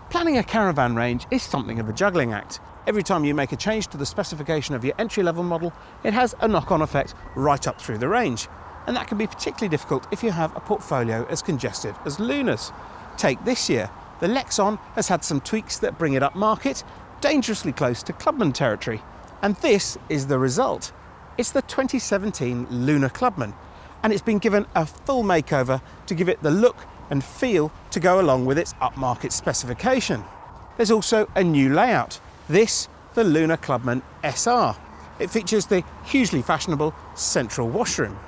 Planning a caravan range is something of a juggling act. Every time you make a change to the specification of your entry-level model, it has a knock-on effect right up through the range. And that can be particularly difficult if you have a portfolio as congested as Lunar's. Take this year. The Lexon has had some tweaks that bring it up market, dangerously close to Clubman territory. And this is the result. It's the 2017 Lunar Clubman, and it's been given a full makeover to give it the look and feel to go along with its upmarket specification. There's also a new layout. This, the Lunar Clubman SR. It features the hugely fashionable central washroom.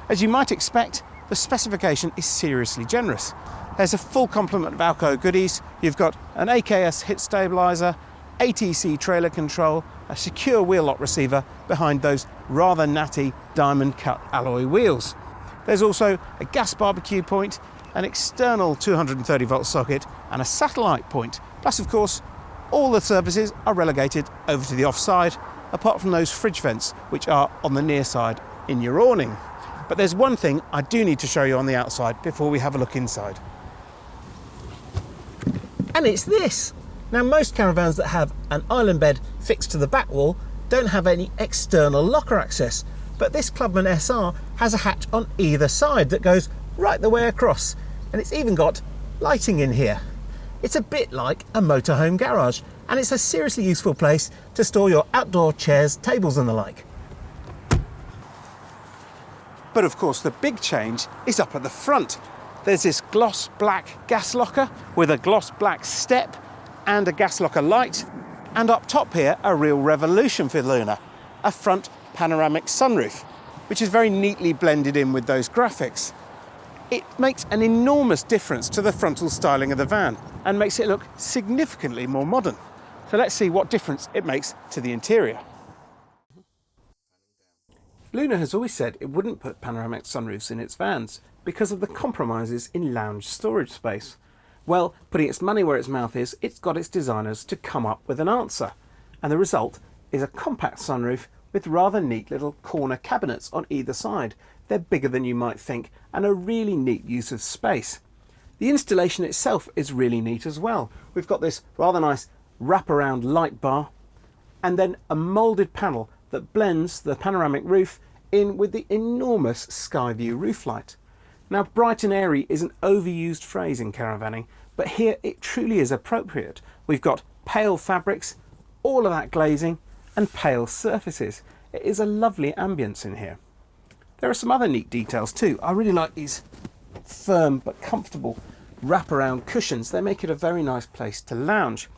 As you might expect, the specification is seriously generous. There's a full complement of Alco goodies. You've got an AKS hit stabiliser, ATC trailer control, a secure wheel lock receiver behind those rather natty diamond cut alloy wheels. There's also a gas barbecue point, an external 230 volt socket and a satellite point. Plus, of course, all the services are relegated over to the offside, apart from those fridge vents which are on the near side in your awning. But there's one thing I do need to show you on the outside before we have a look inside. And it's this. Now, most caravans that have an island bed fixed to the back wall don't have any external locker access, but this Clubman SR has a hatch on either side that goes right the way across, and it's even got lighting in here. It's a bit like a motorhome garage, and it's a seriously useful place to store your outdoor chairs, tables and the like. But of course the big change is up at the front. There's this gloss black gas locker with a gloss black step and a gas locker light, and up top here a real revolution for Lunar, a front panoramic sunroof, which is very neatly blended in with those graphics. It makes an enormous difference to the frontal styling of the van and makes it look significantly more modern. So let's see what difference it makes to the interior. Lunar has always said it wouldn't put panoramic sunroofs in its vans because of the compromises in lounge storage space. Well, putting its money where its mouth is, it's got its designers to come up with an answer. And the result is a compact sunroof with rather neat little corner cabinets on either side. They're bigger than you might think and a really neat use of space. The installation itself is really neat as well. We've got this rather nice wraparound light bar and then a moulded panel that blends the panoramic roof in with the enormous sky view roof light. Now, bright and airy is an overused phrase in caravanning, but here it truly is appropriate. We've got pale fabrics, all of that glazing and pale surfaces. It is a lovely ambience in here. There are some other neat details too. I really like these firm but comfortable wraparound cushions. They make it a very nice place to lounge.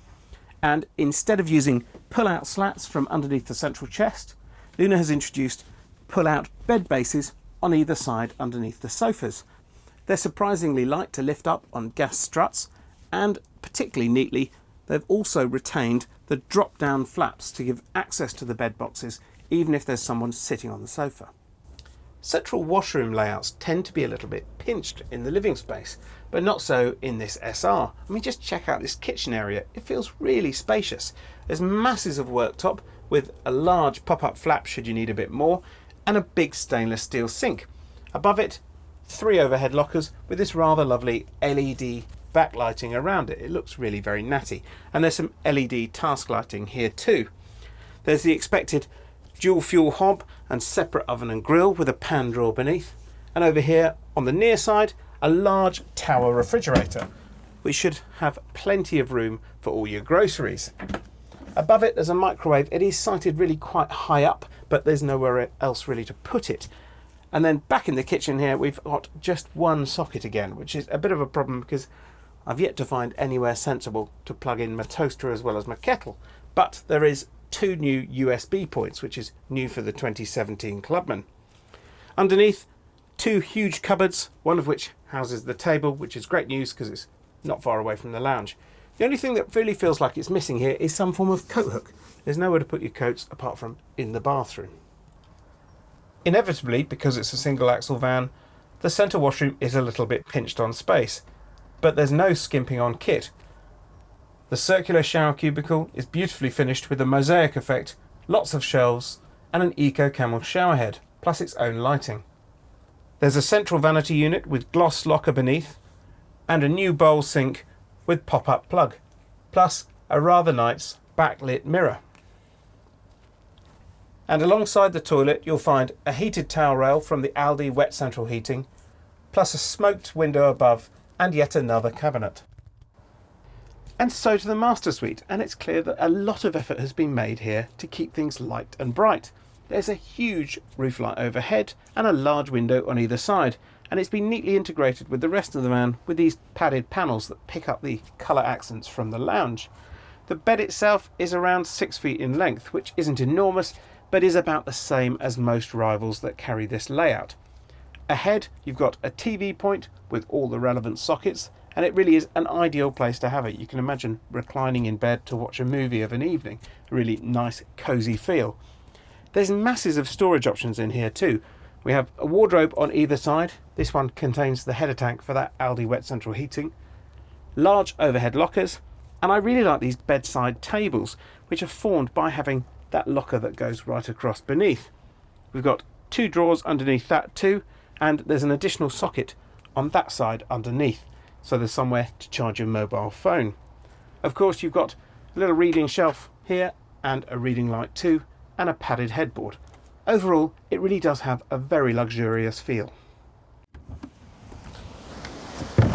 And instead of using pull-out slats from underneath the central chest, Lunar has introduced pull-out bed bases on either side underneath the sofas. They're surprisingly light to lift up on gas struts, and particularly neatly, they've also retained the drop-down flaps to give access to the bed boxes, even if there's someone sitting on the sofa. Central washroom layouts tend to be a little bit pinched in the living space, but not so in this SR. I mean, just check out this kitchen area. It feels really spacious. There's masses of worktop with a large pop-up flap should you need a bit more, and a big stainless steel sink. Above it, 3 overhead lockers with this rather lovely LED backlighting around it. It looks really very natty. And there's some LED task lighting here too. There's the expected dual fuel hob and separate oven and grill with a pan drawer beneath. And over here on the near side, a large tower refrigerator, which should have plenty of room for all your groceries. Above it there's a microwave. It is sited really quite high up, but there's nowhere else really to put it. And then back in the kitchen here we've got just one socket again, which is a bit of a problem because I've yet to find anywhere sensible to plug in my toaster as well as my kettle. But there is 2 new USB points, which is new for the 2017 Clubman. Underneath, 2 huge cupboards, one of which houses the table, which is great news because it's not far away from the lounge. The only thing that really feels like it's missing here is some form of coat hook. There's nowhere to put your coats apart from in the bathroom. Inevitably, because it's a single axle van, the centre washroom is a little bit pinched on space, but there's no skimping on kit. The circular shower cubicle is beautifully finished with a mosaic effect, lots of shelves and an eco camel shower head, plus its own lighting. There's a central vanity unit with gloss locker beneath and a new bowl sink with pop-up plug. plus a rather nice backlit mirror. And alongside the toilet you'll find a heated towel rail from the Aldi wet central heating, plus a smoked window above and yet another cabinet. And so to the master suite, and it's clear that a lot of effort has been made here to keep things light and bright. There's a huge roof light overhead and a large window on either side, and it's been neatly integrated with the rest of the van with these padded panels that pick up the colour accents from the lounge. The bed itself is around 6 feet in length, which isn't enormous, but is about the same as most rivals that carry this layout. Ahead you've got a TV point with all the relevant sockets, and it really is an ideal place to have it. You can imagine reclining in bed to watch a movie of an evening. A really nice cosy feel. There's masses of storage options in here too. We have a wardrobe on either side. This one contains the header tank for that Aldi wet central heating. Large overhead lockers, and I really like these bedside tables, which are formed by having that locker that goes right across beneath. We've got 2 drawers underneath that too, and there's an additional socket on that side underneath, so there's somewhere to charge your mobile phone. Of course you've got a little reading shelf here and a reading light too, and a padded headboard. Overall it really does have a very luxurious feel.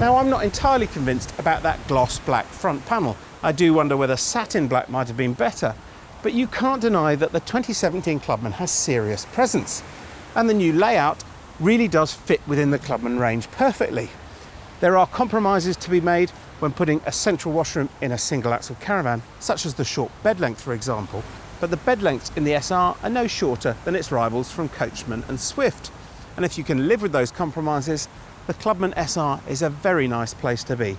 Now I'm not entirely convinced about that gloss black front panel. I do wonder whether satin black might have been better, but you can't deny that the 2017 Clubman has serious presence, and the new layout really does fit within the Clubman range perfectly. There are compromises to be made when putting a central washroom in a single axle caravan, such as the short bed length for example, but the bed lengths in the SR are no shorter than its rivals from Coachman and Swift, and if you can live with those compromises, the Clubman SR is a very nice place to be.